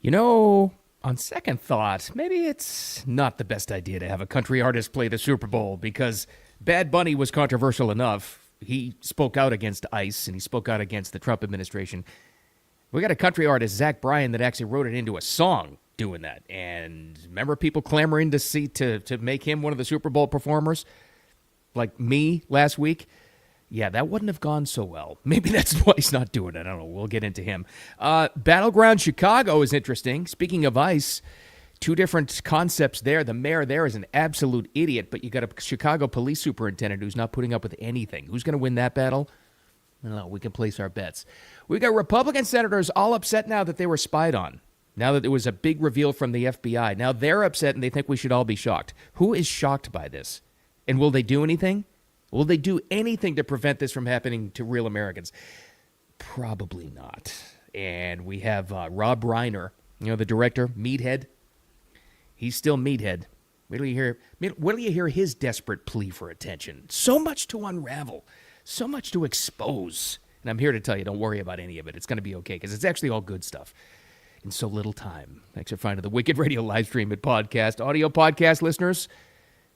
You know, on second thought, maybe it's not the best idea to have a country artist play the Super Bowl because Bad Bunny was controversial enough. He spoke out against ICE and he spoke out against the Trump administration. We got a country artist, Zach Bryan, that actually wrote it into a song doing that. And remember people clamoring to make him one of the Super Bowl performers? Like me last week? Yeah, that wouldn't have gone so well. Maybe that's why he's not doing it. I don't know. We'll get into him. Battleground Chicago is interesting. Speaking of ICE, two different concepts there. The mayor there is an absolute idiot, but you got a Chicago police superintendent who's not putting up with anything. Who's going to win that battle? I don't know. We can place our bets. We got Republican senators all upset now that they were spied on. Now that there was a big reveal from the FBI. Now they're upset and they think we should all be shocked. Who is shocked by this? And will they do anything? Will they do anything to prevent this from happening to real Americans? Probably not. And we have Rob Reiner, the director, Meathead. He's still Meathead. Wait till you hear his desperate plea for attention. So much to unravel. So much to expose. And I'm here to tell you, don't worry about any of it. It's going to be okay because it's actually all good stuff in so little time. Thanks for finding the Wicked Radio live stream and podcast. Audio podcast listeners,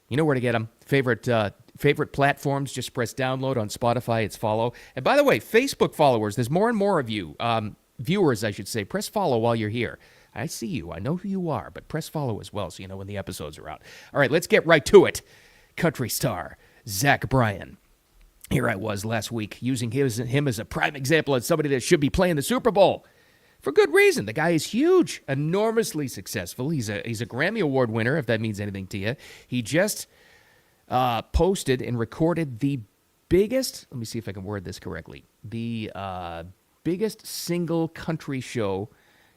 you know where to get them. Favorite platforms, just press download on Spotify. It's follow. And by the way, Facebook followers, there's more and more of you, viewers, I should say. Press follow while you're here. I see you. I know who you are, but press follow as well so you know when the episodes are out. All right, let's get right to it. Country star, Zach Bryan. Here I was last week using him as a prime example of somebody that should be playing the Super Bowl. For good reason. The guy is huge, enormously successful. He's a Grammy Award winner, if that means anything to you. He just posted and recorded the biggest, let me see if I can word this correctly, the biggest single country show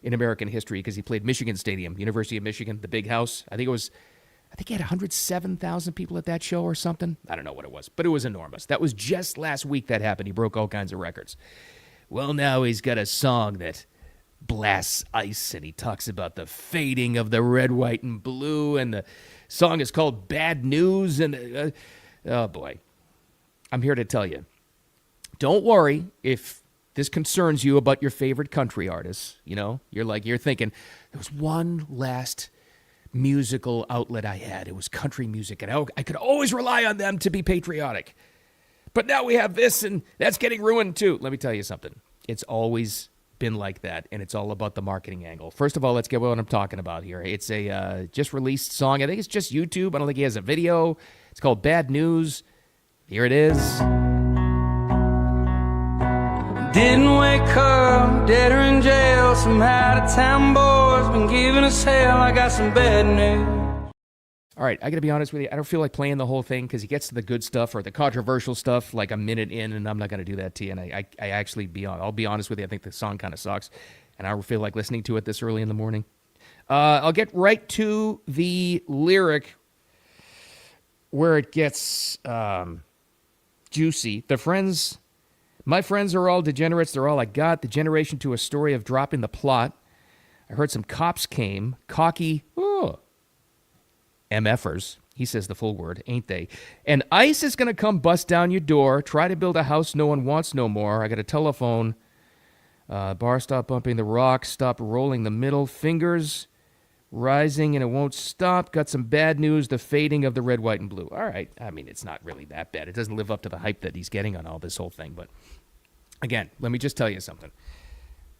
in American history because he played Michigan Stadium, University of Michigan, the big house. I think he had 107,000 people at that show or something. I don't know what it was, but it was enormous. That was just last week that happened. He broke all kinds of records. Well, now he's got a song that blasts ICE, and he talks about the fading of the red, white, and blue, and the song is called Bad News, and oh boy. I'm here to tell you, don't worry if this concerns you about your favorite country artists. You're thinking, there was one last musical outlet I had. It was country music, and I could always rely on them to be patriotic. But now we have this, and that's getting ruined too. Let me tell you something. It's always been like that, and it's all about the marketing angle. First of all, let's get what I'm talking about here. It's a just released song. I think it's just YouTube. I don't think he has a video. It's called Bad News. Here it is. Didn't wake up, dead or in jail. Some out-of-town boys been giving us hell. I got some bad news. All right, I got to be honest with you. I don't feel like playing the whole thing because he gets to the good stuff or the controversial stuff like a minute in, and I'm not going to do that to you. And I actually I'll be honest with you. I think the song kind of sucks, and I don't feel like listening to it this early in the morning. I'll get right to the lyric where it gets juicy. My friends are all degenerates. They're all I got. The generation to a story of dropping the plot. I heard some cops came, cocky, MFers, he says the full word, ain't they? And ICE is going to come bust down your door, try to build a house no one wants no more. I got a telephone. Bar, stop bumping the rock, stop rolling the middle, fingers rising and it won't stop. Got some bad news, the fading of the red, white, and blue. All right, I mean, it's not really that bad. It doesn't live up to the hype that he's getting on all this whole thing. But again, let me just tell you something.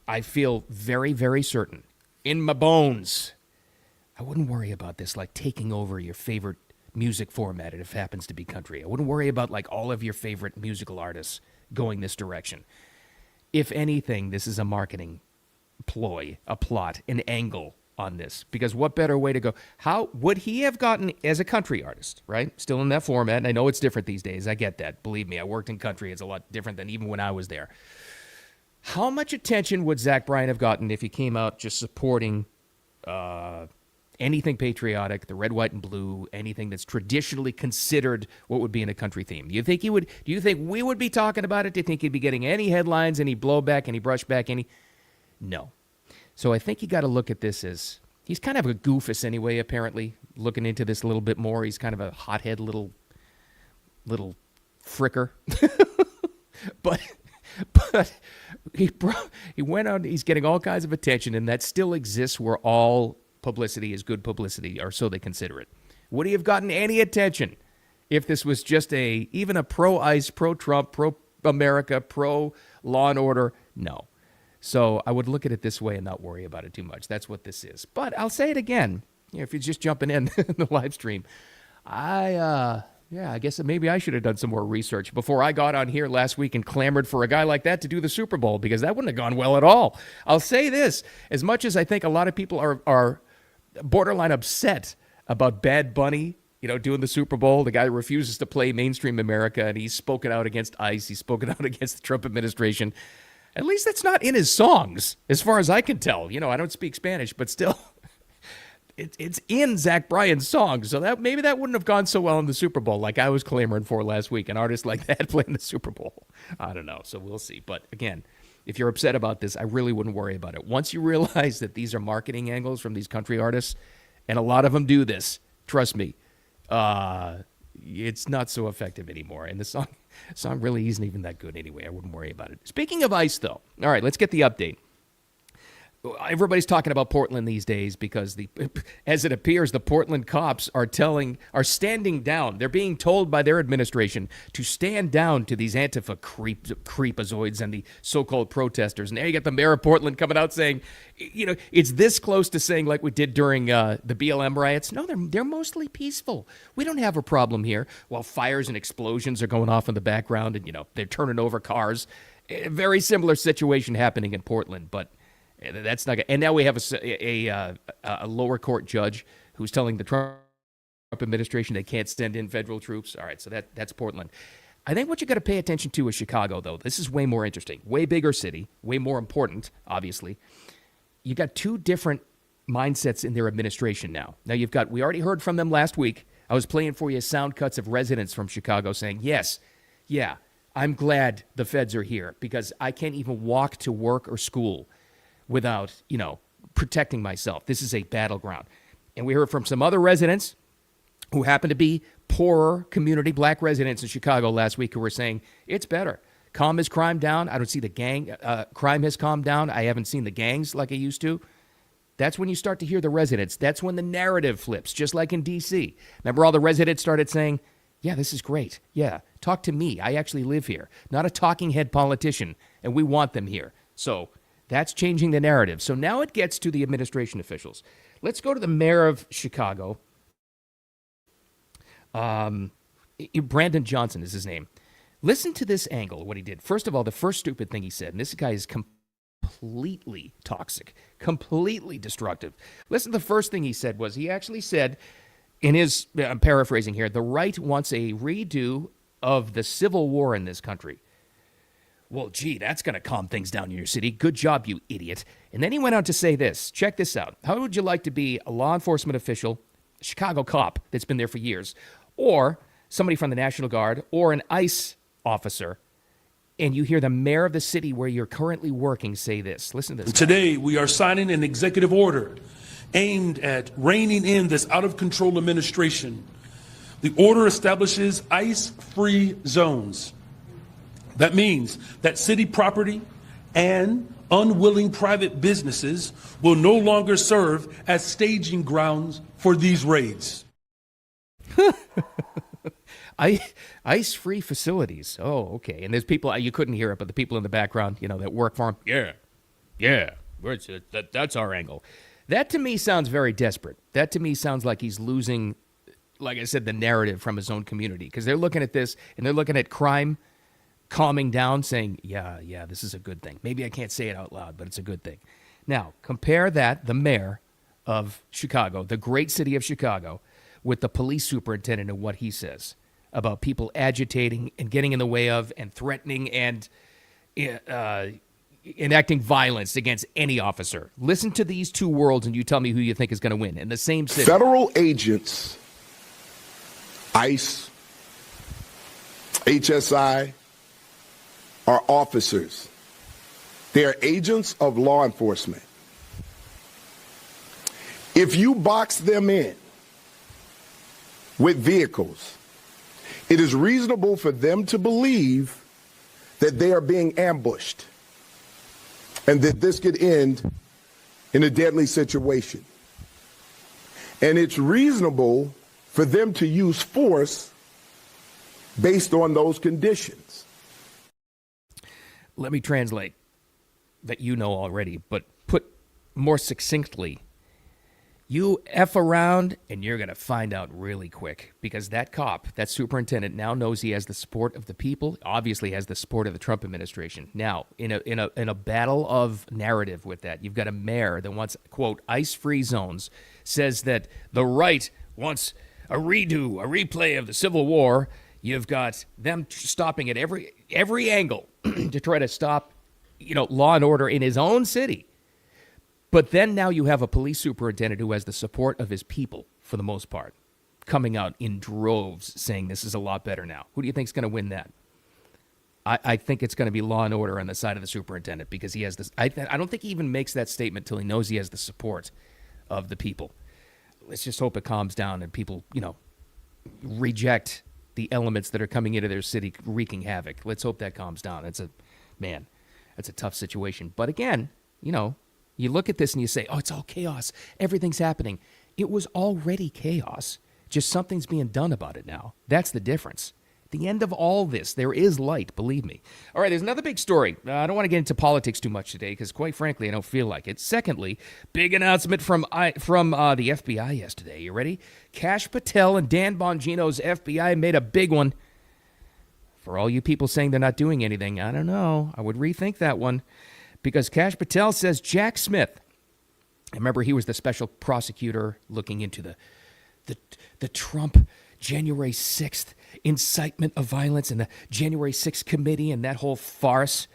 I feel very, very certain in my bones I wouldn't worry about this like taking over your favorite music format if it happens to be country. I wouldn't worry about like all of your favorite musical artists going this direction. If anything, this is a marketing ploy, a plot, an angle on this. Because what better way to go? How would he have gotten as a country artist, right? Still in that format. And I know it's different these days. I get that. Believe me, I worked in country. It's a lot different than even when I was there. How much attention would Zach Bryan have gotten if he came out just supporting anything patriotic, the red, white, and blue, anything that's traditionally considered what would be in a country theme? Do you think we would be talking about it? Do you think he'd be getting any headlines, any blowback, any brushback, No. So I think you got to look at this as, he's kind of a goofus anyway, apparently. Looking into this a little bit more, he's kind of a hothead little fricker. But he went out. He's getting all kinds of attention, and that still exists where all publicity is good publicity, or so they consider it. Would he have gotten any attention if this was just even a pro-ICE, pro-Trump, pro-America, pro-law and order? No. So I would look at it this way and not worry about it too much. That's what this is. But I'll say it again. If you're just jumping in the live stream, I guess maybe I should have done some more research before I got on here last week and clamored for a guy like that to do the Super Bowl, because that wouldn't have gone well at all. I'll say this, as much as I think a lot of people are borderline upset about Bad Bunny, doing the Super Bowl, the guy who refuses to play mainstream America, and he's spoken out against ICE, he's spoken out against the Trump administration. At least that's not in his songs, as far as I can tell. I don't speak Spanish, but still, it's in Zach Bryan's songs. So maybe that wouldn't have gone so well in the Super Bowl, like I was clamoring for last week, an artist like that playing the Super Bowl. I don't know, so we'll see. But again, if you're upset about this, I really wouldn't worry about it. Once you realize that these are marketing angles from these country artists, and a lot of them do this, trust me, it's not so effective anymore. And the song really isn't even that good anyway. I wouldn't worry about it. Speaking of ICE, though, all right, let's get the update. Everybody's talking about Portland these days because as it appears, the Portland cops are standing down. They're being told by their administration to stand down to these Antifa creepazoids and the so-called protesters. And there you got the mayor of Portland coming out saying, it's this close to saying like we did during the BLM riots. No, they're mostly peaceful. We don't have a problem here. While fires and explosions are going off in the background, and they're turning over cars. A very similar situation happening in Portland, but that's not good. And now we have a lower court judge who's telling the Trump administration they can't send in federal troops. All right, so that's Portland. I think what you got to pay attention to is Chicago, though. This is way more interesting, way bigger city, way more important, obviously. You got two different mindsets in their administration now. Now we already heard from them last week. I was playing for you sound cuts of residents from Chicago saying, yes, yeah, I'm glad the feds are here because I can't even walk to work or school without, protecting myself. This is a battleground. And we heard from some other residents who happen to be poorer community black residents in Chicago last week who were saying, it's better. Calm is crime down. I don't see the gang. Crime has calmed down. I haven't seen the gangs like I used to. That's when you start to hear the residents. That's when the narrative flips, just like in D.C. Remember all the residents started saying, yeah, this is great. Yeah, talk to me. I actually live here. Not a talking head politician, and we want them here. So that's changing the narrative. So now it gets to the administration officials. Let's go to the mayor of Chicago. Brandon Johnson is his name. Listen to this angle, what he did. First of all, the first stupid thing he said, and this guy is completely toxic, completely destructive. Listen, the first thing he said was, he actually said, I'm paraphrasing here, the right wants a redo of the Civil War in this country. Well, gee, that's going to calm things down in your city. Good job, you idiot. And then he went on to say this. Check this out. How would you like to be a law enforcement official, a Chicago cop that's been there for years, or somebody from the National Guard, or an ICE officer, and you hear the mayor of the city where you're currently working say this? Listen to this. Today, we are signing an executive order aimed at reining in this out-of-control administration. The order establishes ICE-free zones. That means that city property and unwilling private businesses will no longer serve as staging grounds for these raids. ICE-free facilities. Oh, okay. And there's people, you couldn't hear it, but the people in the background, that work for him. Yeah. That's our angle. That to me sounds very desperate. That to me sounds like he's losing, like I said, the narrative from his own community. Because they're looking at this, and they're looking at crime calming down, saying, yeah, this is a good thing. Maybe I can't say it out loud, but it's a good thing. Now, compare that, the mayor of Chicago, the great city of Chicago, with the police superintendent and what he says about people agitating and getting in the way of and threatening and enacting violence against any officer. Listen to these two worlds and you tell me who you think is going to win in the same city. Federal agents, ICE, HSI, are officers. They are agents of law enforcement. If you box them in with vehicles, it is reasonable for them to believe that they are being ambushed. and that this could end in a deadly situation. And it's reasonable for them to use force based on those conditions. Let me translate that you know already, but put more succinctly. You F around and you're going to find out really quick, because that cop, that superintendent, now knows he has the support of the people, obviously has the support of the Trump administration. Now, in a battle of narrative with that, you've got a mayor that wants, quote, ice-free zones, says that the right wants a replay of the Civil War. You've got them stopping at every angle to try to stop, law and order in his own city. But then now you have a police superintendent who has the support of his people, for the most part, coming out in droves saying this is a lot better now. Who do you think is going to win that? I think it's going to be law and order on the side of the superintendent, because he has this. I don't think he even makes that statement till he knows he has the support of the people. Let's just hope it calms down and people, reject the elements that are coming into their city wreaking havoc. Let's hope that calms down. That's a tough situation. But again, you look at this and you say, oh, it's all chaos. Everything's happening. It was already chaos. Just something's being done about it now. That's the difference. At the end of all this, there is light, believe me. All right, there's another big story. I don't want to get into politics too much today because, quite frankly, I don't feel like it. Secondly, big announcement from the FBI yesterday. You ready? Kash Patel and Dan Bongino's FBI made a big one. For all you people saying they're not doing anything, I don't know. I would rethink that one. Because Kash Patel says Jack Smith, remember he was the special prosecutor looking into the Trump January 6th incitement of violence and the January 6th committee and that whole farce.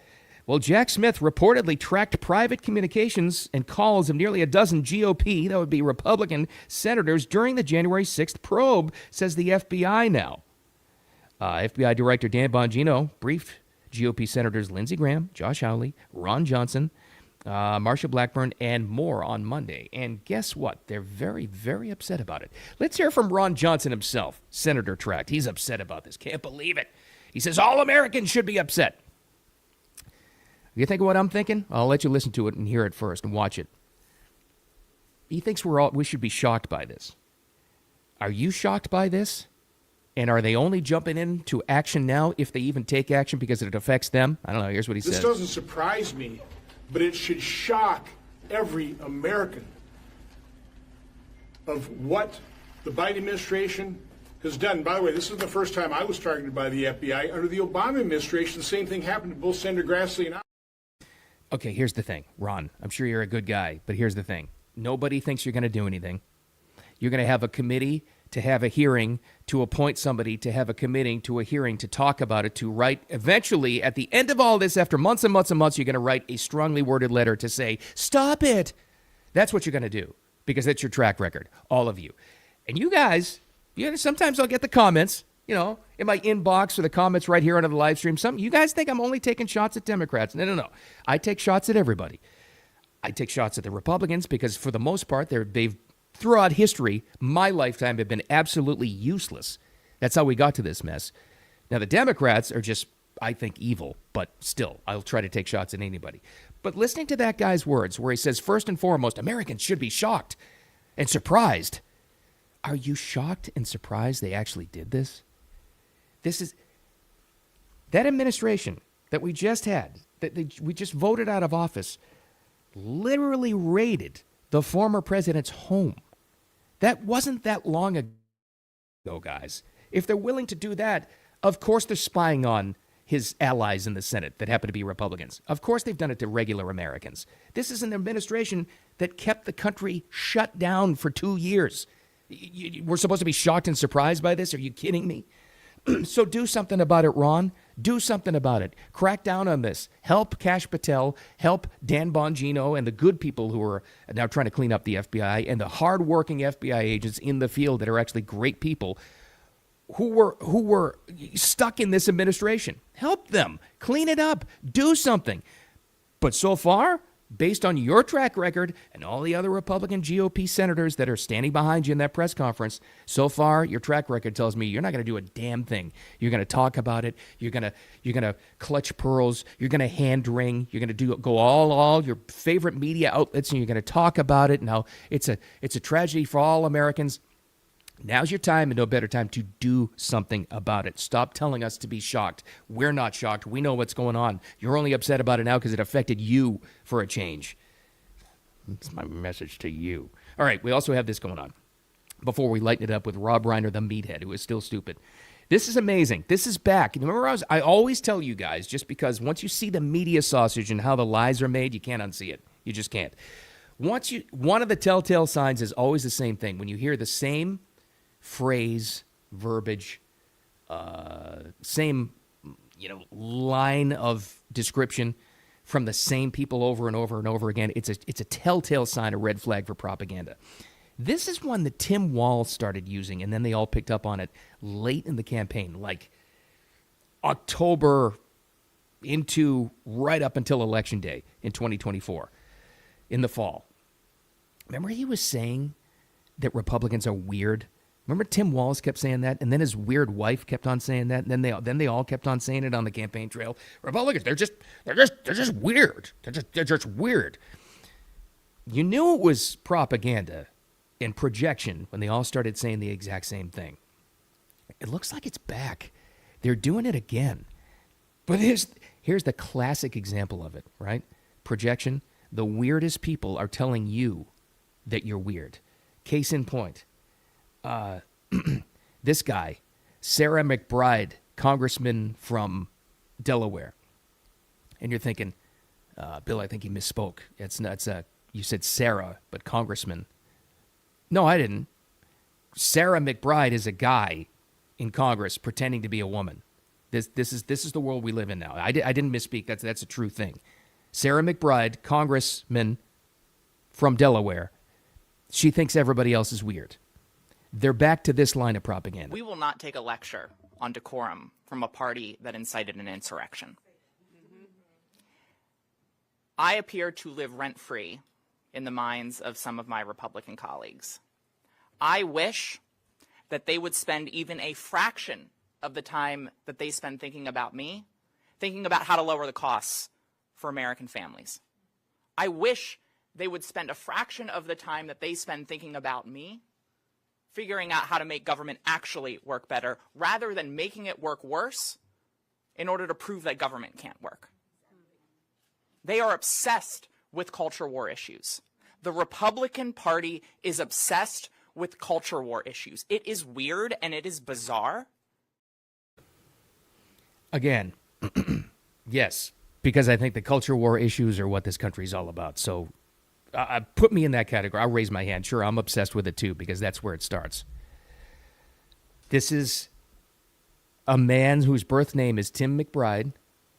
Well, Jack Smith reportedly tracked private communications and calls of nearly a dozen GOP, that would be Republican, senators during the January 6th probe, says the FBI now. FBI Director Dan Bongino briefed GOP Senators Lindsey Graham, Josh Hawley, Ron Johnson, Marsha Blackburn, and more on Monday. And guess what? They're very, very upset about it. Let's hear from Ron Johnson himself, Senator Tract. He's upset about this. Can't believe it. He says all Americans should be upset. You think of what I'm thinking? I'll let you listen to it and hear it first and watch it. He thinks we should be shocked by this. Are you shocked by this? And are they only jumping into action now if they even take action because it affects them? I don't know. Here's what he says. This doesn't surprise me, but it should shock every American of what the Biden administration has done. By the way, this is the first time I was targeted by the FBI. Under the Obama administration, the same thing happened to both Senator Grassley and I. Okay, here's the thing. Ron, I'm sure you're a good guy, but here's the thing. Nobody thinks you're going to do anything. You're going to have a committee to have a hearing, to appoint somebody, to have a committee, to a hearing, to talk about it, to write. Eventually, at the end of all this, after months and months and months, you're going to write a strongly worded letter to say, stop it. That's what you're going to do, because that's your track record, all of you. And you guys, sometimes I'll get the comments, in my inbox or the comments right here under the live stream. You guys think I'm only taking shots at Democrats. No. I take shots at everybody. I take shots at the Republicans because, for the most part, they've throughout history, my lifetime, have been absolutely useless. That's how we got to this mess. Now, the Democrats are just, I think, evil, but still, I'll try to take shots at anybody. But listening to that guy's words, where he says, first and foremost, Americans should be shocked and surprised. Are you shocked and surprised they actually did this? This is that administration that we just had, we just voted out of office, literally raided the former president's home. That wasn't that long ago, guys. If they're willing to do that, of course they're spying on his allies in the Senate that happen to be Republicans. Of course they've done it to regular Americans. This is an administration that kept the country shut down for 2 years. We're supposed to be shocked and surprised by this? Are you kidding me? So do something about it, Ron. Do something about it. Crack down on this. Help Kash Patel, help Dan Bongino and the good people who are now trying to clean up the FBI and the hardworking FBI agents in the field that are actually great people who were stuck in this administration. Help them. Clean it up. Do something. But so far, based on your track record and all the other Republican GOP senators that are standing behind you in that press conference, so far your track record tells me you're not going to do a damn thing. You're going to talk about it. You're going to clutch pearls. You're going to hand wring. You're going to go all your favorite media outlets, and you're going to talk about it. Now it's a tragedy for all Americans. Now's your time, and no better time to do something about it. Stop telling us to be shocked. We're not shocked. We know what's going on. You're only upset about it now because it affected you for a change. That's my message to you. All right, we also have this going on. Before we lighten it up with Rob Reiner, the Meathead, who is still stupid. This is amazing. This is back. Remember, I always tell you guys, just because once you see the media sausage and how the lies are made, you can't unsee it. You just can't. One of the telltale signs is always the same thing. When you hear the same phrase, verbiage, same line of description from the same people over and over and over again, it's a telltale sign, a red flag for propaganda. This is one that Tim Walz started using, and then they all picked up on it late in the campaign, like October into right up until Election Day in 2024, in the fall. Remember he was saying that Republicans are weird? Remember Tim Walz kept saying that, and then his weird wife kept on saying that, and then they all kept on saying it on the campaign trail. Republicans, they're just weird. They're just weird. You knew it was propaganda and projection when they all started saying the exact same thing. It looks like it's back. They're doing it again. But here's the classic example of it, right? Projection. The weirdest people are telling you that you're weird. Case in point. This guy, Sarah McBride, congressman from Delaware. And you're thinking, Bill, I think you misspoke. You said Sarah, but congressman. No, I didn't. Sarah McBride is a guy in Congress pretending to be a woman. This is the world we live in now. I didn't misspeak. That's a true thing. Sarah McBride, congressman from Delaware. She thinks everybody else is weird. They're back to this line of propaganda. We will not take a lecture on decorum from a party that incited an insurrection. I appear to live rent-free in the minds of some of my Republican colleagues. I wish that they would spend even a fraction of the time that they spend thinking about me, thinking about how to lower the costs for American families. I wish they would spend a fraction of the time that they spend thinking about me figuring out how to make government actually work better rather than making it work worse in order to prove that government can't work. They are obsessed with culture war issues. The Republican Party is obsessed with culture war issues. It is weird and it is bizarre. Again, yes, because I think the culture war issues are what this country is all about. So put me in that category. I'll raise my hand. Sure, I'm obsessed with it too, because that's where it starts. This is a man whose birth name is Tim McBride,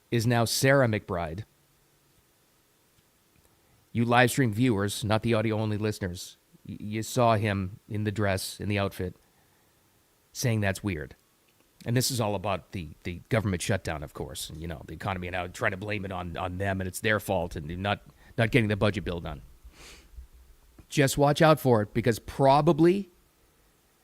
is now Sarah McBride. You live stream viewers, not the audio-only listeners, you saw him in the dress, in the outfit, saying that's weird. And this is all about the government shutdown, of course, and, the economy, and now trying to blame it on them, and it's their fault, and not getting the budget bill done. Just watch out for it, because probably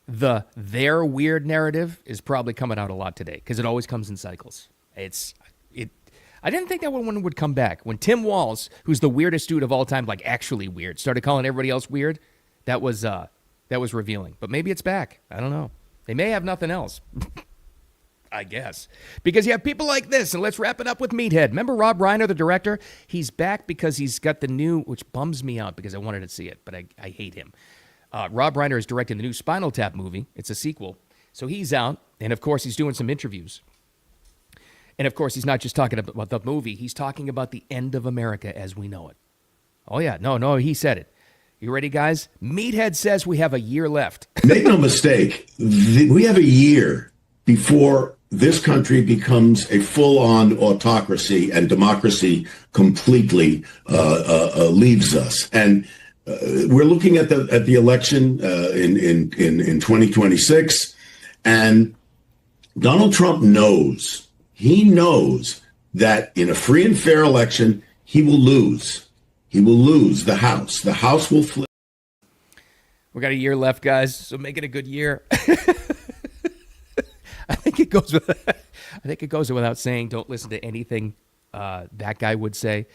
their weird narrative is probably coming out a lot today, because it always comes in cycles. I didn't think that one would come back. When Tim Walz, who's the weirdest dude of all time, like actually weird, started calling everybody else weird, that was revealing. But maybe it's back. I don't know. They may have nothing else. I guess. Because you have people like this, and let's wrap it up with Meathead. Remember Rob Reiner, the director? He's back because he's got the new, which bums me out because I wanted to see it, but I hate him. Rob Reiner is directing the new Spinal Tap movie. It's a sequel. So he's out, and of course he's doing some interviews. And of course he's not just talking about the movie, he's talking about the end of America as we know it. Oh yeah, no, he said it. You ready, guys? Meathead says we have a year left. Make no mistake, we have a year before this country becomes a full-on autocracy and democracy completely leaves us. And we're looking at the election in 2026, and Donald Trump knows. He knows that in a free and fair election, he will lose. he will lose the House. The House will flip. We got a year left, guys, so make it a good year. I think it goes without saying, don't listen to anything that guy would say.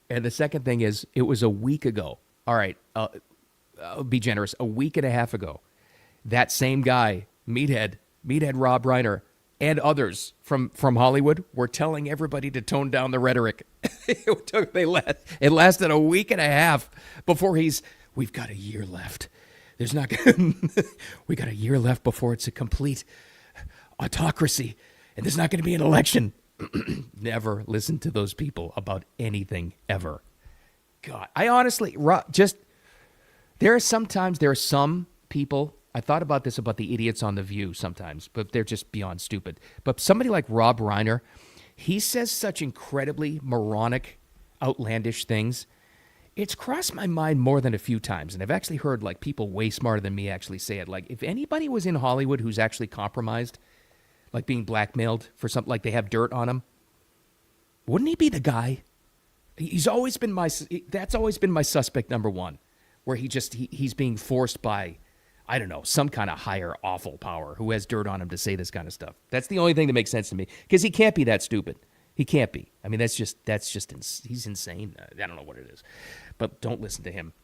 And the second thing is, it was a week ago. All right, I'll be generous. A week and a half ago, that same guy, Meathead Rob Reiner, and others from Hollywood were telling everybody to tone down the rhetoric. It lasted a week and a half before we've got a year left. We got a year left before it's a complete autocracy, and there's not going to be an election. Never listen to those people about anything ever. God, I honestly there are some people. I thought about this about the idiots on The View sometimes, but they're just beyond stupid. But somebody like Rob Reiner, he says such incredibly moronic, outlandish things. It's crossed my mind more than a few times, and I've actually heard like people way smarter than me actually say it. Like, if anybody was in Hollywood who's actually compromised, like being blackmailed for something, like they have dirt on him, wouldn't he be the guy? That's always been my suspect number one, where he's being forced by, I don't know, some kind of higher awful power who has dirt on him to say this kind of stuff. That's the only thing that makes sense to me, because he can't be that stupid. He can't be. I mean, he's insane. I don't know what it is, but don't listen to him,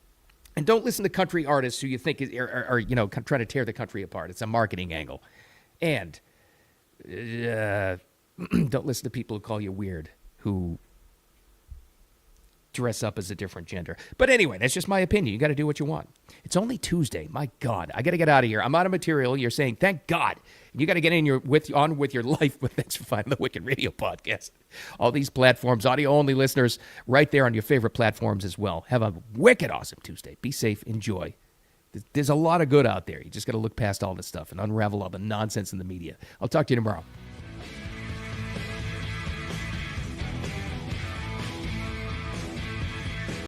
and don't listen to country artists who you think are trying to tear the country apart. It's a marketing angle, and don't listen to people who call you weird, who dress up as a different gender. But anyway, that's just my opinion. You got to do what you want. It's only Tuesday. My God, I got to get out of here. I'm out of material. You're saying, thank God. You got to get on with your life. But thanks for finding the Wicked Radio podcast. All these platforms, audio-only listeners, right there on your favorite platforms as well. Have a wicked awesome Tuesday. Be safe. Enjoy. There's a lot of good out there. You just got to look past all this stuff and unravel all the nonsense in the media. I'll talk to you tomorrow.